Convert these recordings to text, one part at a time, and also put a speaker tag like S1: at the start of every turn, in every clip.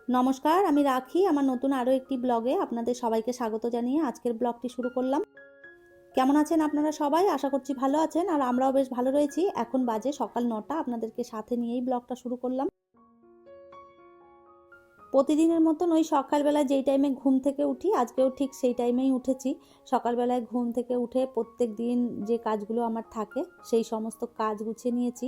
S1: নমস্কার, আমি রাখি আমার নতুন আরও একটি ব্লগে আপনাদের সবাইকে স্বাগত জানিয়ে আজকের ব্লগটি শুরু করলাম। কেমন আছেন আপনারা সবাই? আশা করছি ভালো আছেন, আর আমরাও বেশ ভালো রয়েছি। এখন বাজে সকাল 9টা, আপনাদেরকে সাথে নিয়েই ব্লগটা শুরু করলাম। প্রতিদিনের মতন ওই সকালবেলায় যেই টাইমে ঘুম থেকে উঠি, আজকেও ঠিক সেই টাইমেই উঠেছি। সকালবেলায় ঘুম থেকে উঠে প্রত্যেক দিন যে কাজগুলো আমার থাকে সেই সমস্ত কাজ গুছিয়ে নিয়েছি।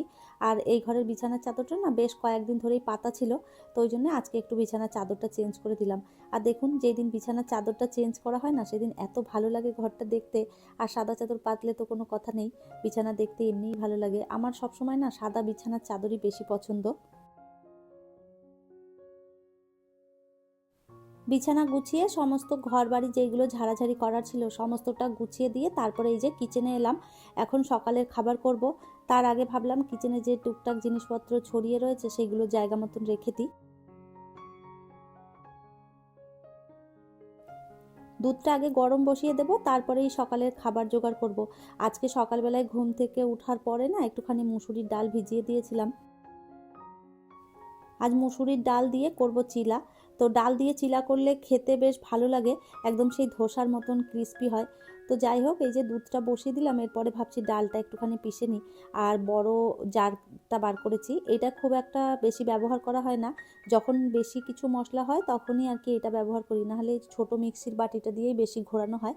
S1: আর এই ঘরের বিছানার চাদরটা না বেশ কয়েকদিন ধরেই পাতা ছিল, তো ওই জন্য আজকে একটু বিছানার চাদরটা চেঞ্জ করে দিলাম। আর দেখুন, যেই দিন বিছানার চাদরটা চেঞ্জ করা হয় না, সেদিন এত ভালো লাগে ঘরটা দেখতে। আর সাদা চাদর পাতলে তো কোনো কথা নেই, বিছানা দেখতে এমনিই ভালো লাগে। আমার সবসময় না সাদা বিছানার চাদরই বেশি পছন্দ। বিছানা গুছিয়ে সমস্ত ঘর বাড়ি যেগুলো ঝাড়াঝাড়ি করার ছিল সমস্তটা গুছিয়ে দিয়ে তারপরে এই যে কিচেনে এলাম। এখন সকালের খাবার করব। তার আগে ভাবলাম কিচেনে যে টুকটাক জিনিসপত্র ছড়িয়ে রয়েছে সেগুলো জায়গা মতন রেখে দিই। দুধটা আগে গরম বসিয়ে দেব, তারপরেই সকালের খাবার জোগাড় করব। আজকে সকালবেলায় ঘুম থেকে ওঠার পরে না একটুখানি মুসুরির ডাল ভিজিয়ে দিয়েছিলাম। আজ মুসুরির ডাল দিয়ে করব চিলা। তো ডাল দিয়ে চিলা করলে খেতে বেশ ভালো লাগে, একদম সেই ধোসার মতন ক্রিস্পি হয়। তো যাই হোক, এই যে দুধটা বসিয়ে দিলাম, এরপরে ভাবছি ডালটা একটুখানি পিষে নিই। আর বড় জারটা বার করেছি, এটা খুব একটা বেশি ব্যবহার করা হয় না। যখন বেশি কিছু মশলা হয় তখনই আর কি এটা ব্যবহার করি, নাহলে ছোট মিক্সির বাটিটা দিয়েই বেশি ঘোরানো হয়।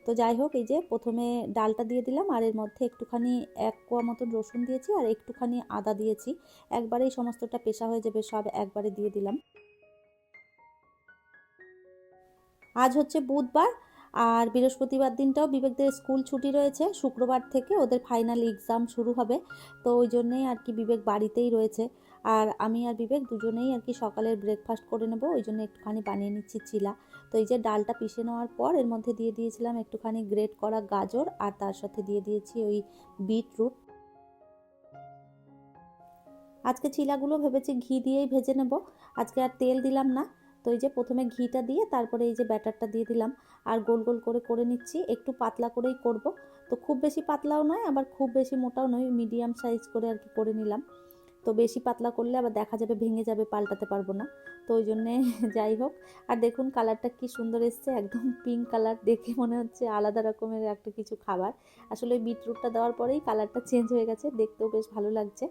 S1: তো যাই হোক, এই যে প্রথমে ডালটা দিয়ে দিলাম, আর এর মধ্যে একটুখানি 1 কোয়া মতন রসুন দিয়েছি আর একটুখানি আদা দিয়েছি। একবারেই সমস্তটা পেশা হয়ে যাবে, সব একবারে দিয়ে দিলাম। আজ হচ্ছে বুধবার, আর বৃহস্পতিবার দিনটাও বিবেকদের স্কুল ছুটি রয়েছে। শুক্রবার থেকে ওদের ফাইনাল এক্সাম শুরু হবে, তো ওই জন্যেই আর কি বিবেক বাড়িতেই রয়েছে। আর আমি আর বিবেক দুজনেই আর কি সকালের ব্রেকফাস্ট করে নেব, ওই জন্য একটুখানি বানিয়ে নিচ্ছি চিলা। তো এই যে ডালটা পিষে নেওয়ার পর এর মধ্যে দিয়ে দিয়েছিলাম একটুখানি গ্রেট করা গাজর, আর তার সাথে দিয়ে দিয়েছি ওই বিটরুট। আজকে চিলাগুলো ভেবেছি ঘি দিয়েই ভেজে নেব, আজকে আর তেল দিলাম না। তো এই যে প্রথমে ঘিটা দিয়ে তারপরে এই যে ব্যাটারটা দিয়ে দিলাম, আর গোল গোল করে করে নিচ্ছি। একটু পাতলা করেই করব, তো খুব বেশি পাতলাও নয় আবার খুব বেশি মোটাও নয়, মিডিয়াম সাইজ করে আর কি করে নিলাম। তো বেশি পাতলা করলে আবার দেখা যাবে ভেঙে যাবে, পাল্টাতে পারবো না। তো ওই জন্যে যাই হোক। আর দেখুন কালারটা কি সুন্দর এসছে, একদম পিঙ্ক কালার, দেখে মনে হচ্ছে আলাদা রকমের একটা কিছু খাবার। আসলে বিটরুটটা দেওয়ার পরেই কালারটা চেঞ্জ হয়ে গেছে, দেখতেও বেশ ভালো লাগছে।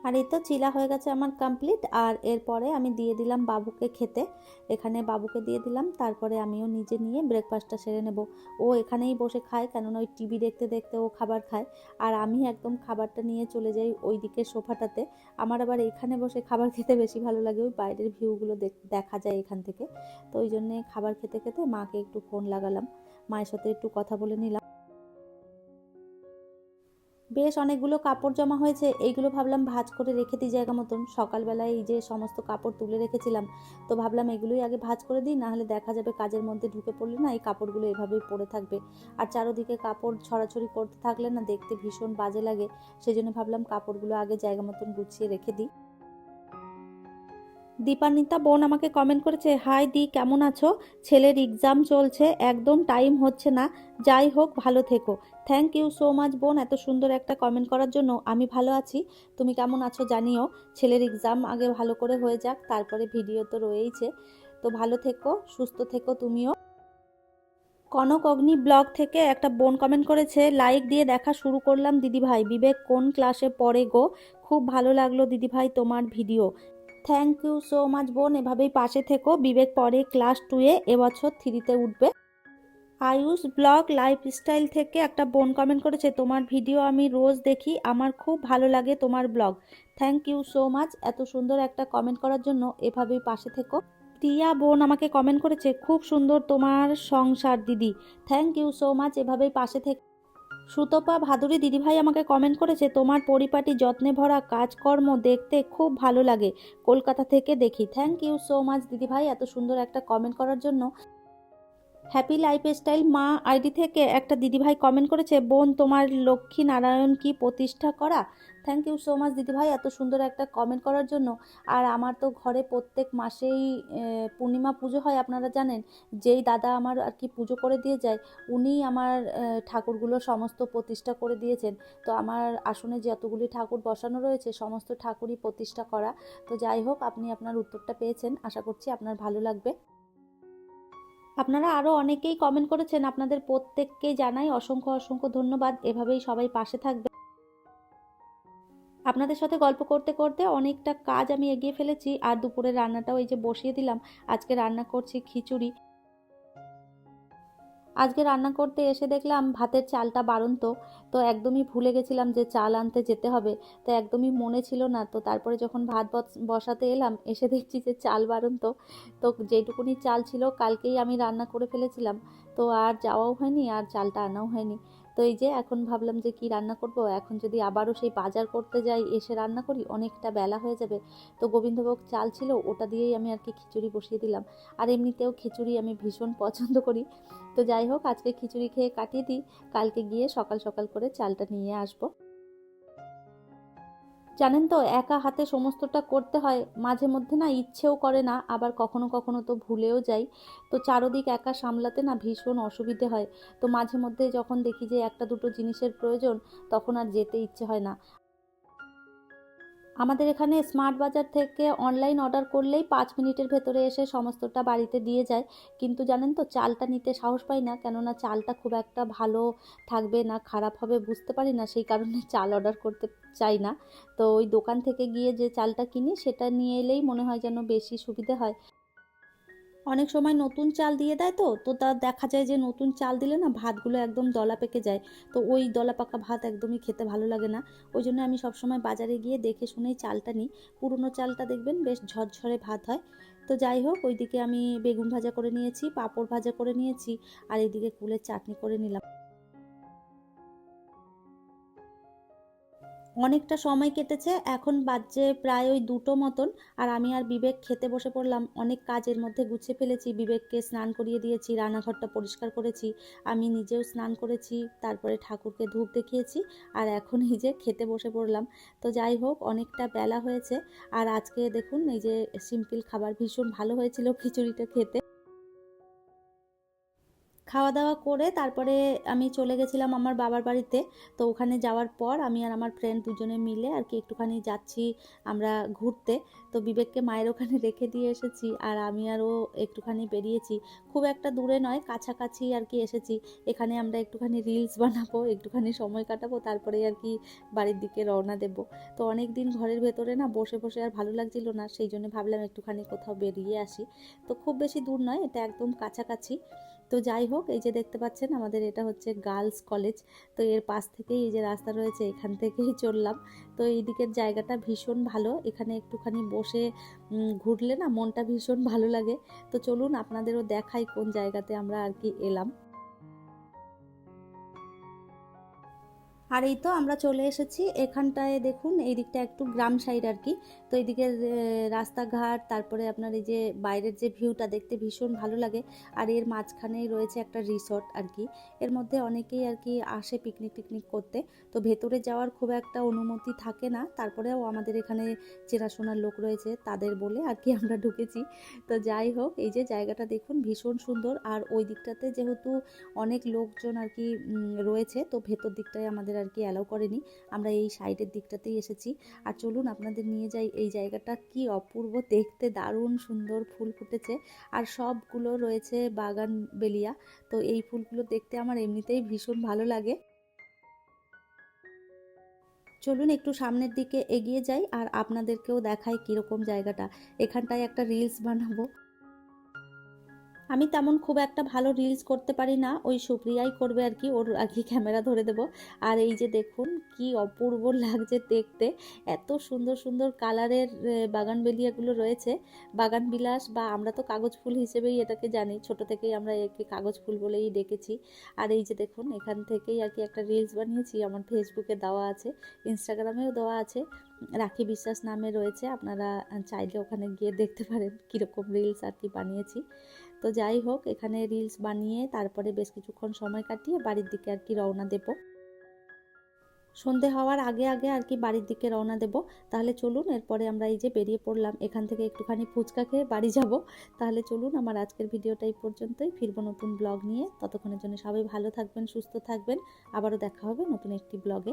S1: আর এই তো চিলা হয়ে গেছে আমার কমপ্লিট। আর এরপরে আমি দিয়ে দিলাম বাবুকে খেতে, এখানে বাবুকে দিয়ে দিলাম, তারপরে আমিও নিজে নিয়ে ব্রেকফাস্টটা সেরে নেব। ও এখানেই বসে খায়, কেননা ওই টিভি দেখতে দেখতে ও খাবার খায়। আর আমি একদম খাবারটা নিয়ে চলে যাই ওই দিকের সোফাটাতে। আমার আবার এখানে বসে খাবার খেতে বেশি ভালো লাগে, ওই বাইরের ভিউগুলো দেখা যায় এখান থেকে। তো ওই জন্যে খাবার খেতে খেতে মাকে একটু ফোন লাগালাম, মায়ের সাথে একটু কথা বলে নিলাম। বেশ অনেকগুলো কাপড় জমা হয়েছে, এইগুলো ভাবলাম ভাঁজ করে রেখে দিই জায়গা মতন। সকালবেলায় এই যে সমস্ত কাপড় তুলে রেখেছিলাম, তো ভাবলাম এগুলোই আগে ভাঁজ করে দিই, নাহলে দেখা যাবে কাজের মধ্যে ঢুকে পড়লে না এই কাপড়গুলো এভাবেই পড়ে থাকবে। আর চারোদিকে কাপড় ছড়াছড়ি করতে থাকলে না দেখতে ভীষণ বাজে লাগে, সেই জন্য ভাবলাম কাপড়গুলো আগে জায়গা মতন গুছিয়ে রেখে দিই। দীপান্বিতা বোন আমাকে কমেন্ট করেছে, হাই দি, কেমন আছো? ছেলের এক্সাম চলছে, একদম টাইম হচ্ছে না, যাই হোক ভালো থেকো। থ্যাংক ইউ সো মাচ বোন, এত সুন্দর একটা কমেন্ট করার জন্য। আমি ভালো আছি, তুমি কেমন আছো জানিও। ছেলের এক্সাম আগে ভালো করে হয়ে যাক, তারপরে ভিডিও তো রয়েইছে। তো ভালো থেকো, সুস্থ থেকো তুমিও। কনক অগ্নি ব্লগ থেকে একটা বোন কমেন্ট করেছে, লাইক দিয়ে দেখা শুরু করলাম দিদিভাই, বিবেক কোন ক্লাসে পড়ে গো? খুব ভালো লাগলো দিদিভাই তোমার video. Thank you so much বোন, এভাবেই পাশে থেকো। বিবেক পরে ক্লাস 2-এ, এবছর 3-তে উঠবে। আয়ুষ ব্লগ লাইফস্টাইল থেকে একটা বোন কমেন্ট করেছে, তোমার ভিডিও আমি রোজ দেখি, আমার খুব ভালো লাগে তোমার blog. Thank you so much এত সুন্দর একটা কমেন্ট করার জন্য, এভাবেই পাশে থেকো। প্রিয়া বোন আমাকে কমেন্ট করেছে, খুব সুন্দর তোমার সংসার দিদি। থ্যাংক ইউ সো মাচ, এভাবেই পাশে থেকো। সুতপা ভাদুরী দিদিভাই আমাকে কমেন্ট করেছে, তোমার পরিপাটি যত্নে ভরা কাজকর্ম দেখতে খুব ভালো লাগে, কলকাতা থেকে দেখি। থ্যাংক ইউ সো মাচ দিদিভাই এত সুন্দর একটা কমেন্ট করার জন্য। হ্যাপি লাইফস্টাইল মা আইডি থেকে একটা দিদিভাই কমেন্ট করেছে, বোন তোমার লক্ষ্মী নারায়ণ কি প্রতিষ্ঠা করা? থ্যাংক ইউ সো মাচ দিদিভাই এত সুন্দর একটা কমেন্ট করার জন্য। আর আমার তো ঘরে প্রত্যেক মাসেই পূর্ণিমা পুজো হয়, আপনারা জানেন। যেই দাদা আমার আর কি পুজো করে দিয়ে যায়, উনিই আমার ঠাকুরগুলো সমস্ত প্রতিষ্ঠা করে দিয়েছেন। তো আমার আসনে যতগুলি ঠাকুর বসানো রয়েছে সমস্ত ঠাকুরই প্রতিষ্ঠা করা। তো যাই হোক, আপনি আপনার উত্তরটা পেয়েছেন, আশা করছি আপনার ভালো লাগবে। আপনারা আরও অনেকেই কমেন্ট করেছেন, আপনাদের প্রত্যেককেই জানাই অসংখ্য অসংখ্য ধন্যবাদ। এভাবেই সবাই পাশে থাকবে। আপনাদের সাথে গল্প করতে করতে অনেকটা কাজ আমি এগিয়ে ফেলেছি, আর দুপুরের রান্নাটাও এই যে বসিয়ে দিলাম। আজকে রান্না করছি খিচুড়ি। আজকে রান্না করতে এসে দেখলাম ভাতের চালটা বাড়ন্ত। তো একদমই ভুলে গেছিলাম যে চাল আনতে যেতে হবে। তো একদমই মনে ছিল না। তো তারপরে যখন ভাত বসাতে এলাম, এসে দেখছি যে চাল বাড়ন্ত। তো যেটুকুনি চাল ছিল কালকেই আমি রান্না করে ফেলেছিলাম। তো আর যাওয়াও হয়নি, আর চালটা আনাও হয়নি। তো এই যে এখন ভাবলাম যে কি রান্না করব। এখন যদি আবারও সেই বাজার করতে যাই, এসে রান্না করি, অনেকটা বেলা হয়ে যাবে। তো গোবিন্দভোগ চাল ছিল, ওটা দিয়েই আমি আর কি খিচুড়ি বসিয়ে দিলাম। আর এমনিতেও খিচুড়ি আমি ভীষণ পছন্দ করি। তো যাই হোক, আজকে খিচুড়ি খেয়ে কাটিয়ে দিই, কালকে গিয়ে সকাল সকাল করে চালটা নিয়ে আসবো। জানেন তো, একা হাতে সমস্তটা করতে হয়, মাঝে মধ্যে না ইচ্ছেও করে না, আবার কখনো কখনো তো ভুলেও যাই। তো চারদিক একা সামলাতে না ভীষণ অসুবিধে হয়। তো মাঝে মধ্যে যখন দেখি যে একটা দুটো জিনিসের প্রয়োজন, তখন আর যেতে ইচ্ছে হয় না। আমাদের এখানে স্মার্ট বাজার থেকে অনলাইন অর্ডার করলেই 5 মিনিটের ভেতরে এসে সমস্তটা বাড়িতে দিয়ে যায়। কিন্তু জানেন তো, চালটা নিতে সাহস পাই না, কেননা চালটা খুব একটা ভালো থাকবে না খারাপ হবে বুঝতে পারি না, সেই কারণে চাল অর্ডার করতে চাই না। তো ওই দোকান থেকে গিয়ে যে চালটা কিনি সেটা নিয়ে এলেই মনে হয় যেন বেশি সুবিধে হয়। অনেক সময় নতুন চাল দিয়ে দেয়, তো তা দেখা যায় যে নতুন চাল দিলে না ভাতগুলো একদম দলা পেকে যায়। তো ওই দলা পাকা ভাত একদমই খেতে ভালো লাগে না। ওই জন্য আমি সবসময় বাজারে গিয়ে দেখে শুনেই চালটা নিই। পুরনো চালটা দেখবেন বেশ ঝরঝরে ভাত হয়। তো যাই হোক, ওইদিকে আমি বেগুন ভাজা করে নিয়েছি, পাঁপড় ভাজা করে নিয়েছি, আর এইদিকে কুলের চাটনি করে নিলাম। অনেকটা সময় কেটেছে, এখন বাজছে প্রায় ওই 2টো মতন। আর আমি আর বিবেক খেতে বসে পড়লাম। অনেক কাজের মধ্যে গুছিয়ে ফেলেছি, বিবেককে স্নান করিয়ে দিয়েছি, রান্নাঘরটা পরিষ্কার করেছি, আমি নিজেও স্নান করেছি, তারপরে ঠাকুরকে ধূপ দেখিয়েছি। আর এখন এই যে খেতে বসে পড়লাম। তো যাই হোক, অনেকটা বেলা হয়েছে। আর আজকে দেখুন এই যে সিম্পল খাবার, ভীষণ ভালো হয়েছিল খিচুড়িটা খেতে। খাওয়া দাওয়া করে তারপরে আমি চলে গেছিলাম আমার বাবার বাড়িতে। তো ওখানে যাওয়ার পর আমি আর আমার ফ্রেন্ড দুজনে মিলে আর কি একটুখানি যাচ্ছি আমরা ঘুরতে। তো বিবেককে মায়ের ওখানে রেখে দিয়ে এসেছি, আর আমি আর ও একটুখানি বেরিয়েছি। খুব একটা দূরে নয়, কাছাকাছি আর কি এসেছি। এখানে আমরা একটুখানি রিলস বানাবো, একটুখানি সময় কাটাবো, তারপরে আর কি বাড়ির দিকে রওনা দেব। তো অনেক দিন ঘরের ভেতরে না বসে বসে আর ভালো লাগছিল না, সেই জন্য ভাবলাম একটুখানি কোথাও বেরিয়ে আসি। তো খুব বেশি দূর নয়, এটা একদম কাছাকাছি। তো যাই হোক, এই যে দেখতে পাচ্ছেন আমাদের এটা হচ্ছে গার্লস কলেজ। তো এর পাশ থেকেই এই যে রাস্তা রয়েছে, এখান থেকেই চললাম। তো এই দিকের জায়গাটা ভীষণ ভালো, এখানে একটুখানি বসে ঘুরলে না মনটা ভীষণ ভালো লাগে। তো চলুন আপনাদেরও দেখাই কোন জায়গাতে আমরা আর কি এলাম। আর এই তো আমরা চলে এসেছি এখানটায়, দেখুন এই দিকটা একটু গ্রাম সাইড আর কি। তো এইদিকের রাস্তাঘাট, তারপরে আপনার এই যে বাইরের যে ভিউটা দেখতে ভীষণ ভালো লাগে। আর এর মাঝখানেই রয়েছে একটা রিসর্ট আর কি। এর মধ্যে অনেকেই আর কি আসে পিকনিক টিকনিক করতে। তো ভেতরে যাওয়ার খুব একটা অনুমতি থাকে না, তারপরেও আমাদের এখানে চেনাশোনার লোক রয়েছে, তাদের বলে আর কি আমরা ঢুকেছি। তো যাই হোক, এই যে জায়গাটা দেখুন ভীষণ সুন্দর। আর ওই দিকটাতে যেহেতু অনেক লোকজন আর কি রয়েছে, তো ভেতর দিকটায় আমাদের আর কি অ্যালাউ করেনি, আমরা এই সাইডের দিকটাতেই এসেছি। আর চলুন আপনাদের নিয়ে যাই, এই জায়গাটা কি অপূর্ব দেখতে, দারুণ সুন্দর ফুল ফুটেছে। আর সবগুলো রয়েছে বাগান বেলিয়া। তো এই ফুলগুলো দেখতে আমার এমনিতেই ভীষণ ভালো লাগে। চলুন একটু সামনের দিকে এগিয়ে যাই, আর আপনাদেরকেও দেখাই কীরকম জায়গাটা। এখানটায় একটা রিলস বানাবো। আমি তেমন খুব একটা ভালো রিলস করতে পারি না, ওই সুপ্রিয়াই করবে আর কি, ওর আর কি ক্যামেরা ধরে দেবো। আর এই যে দেখুন কি অপূর্ব লাগছে দেখতে, এত সুন্দর সুন্দর কালারের বাগানবেলিয়াগুলো রয়েছে। বাগান বিলাস, বা আমরা তো কাগজ ফুল হিসেবেই এটাকে জানি, ছোট থেকেই আমরা একে কাগজ ফুল বলেই ডেকেছি। আর এই যে দেখুন, এখান থেকেই আর কি একটা রিলস বানিয়েছি, আমার ফেসবুকে দেওয়া আছে, ইনস্টাগ্রামেও দেওয়া আছে। রাখি বিশ্বাস নামে রয়েছে, আপনারা চাইলে ওখানে গিয়ে দেখতে পারেন কীরকম রিলস আর কি বানিয়েছি। তো যাই হোক, এখানে রিলস বানিয়ে তারপরে বেশ কিছুক্ষণ সময় কাটিয়ে বাড়ির দিকে আর কি রওনা দেব। সন্ধে হওয়ার আগে আগে আর কি বাড়ির দিকে রওনা দেব। তাহলে চলুন, এরপরে আমরা এই যে বেরিয়ে পড়লাম, এখান থেকে একটুখানি ফুচকা খেয়ে বাড়ি যাব। তাহলে চলুন, আমার আজকের ভিডিওটা এই পর্যন্তই, ফিরবো নতুন ব্লগ নিয়ে। ততক্ষণের জন্য সবাই ভালো থাকবেন, সুস্থ থাকবেন। আবারও দেখা হবে নতুন একটি ব্লগে।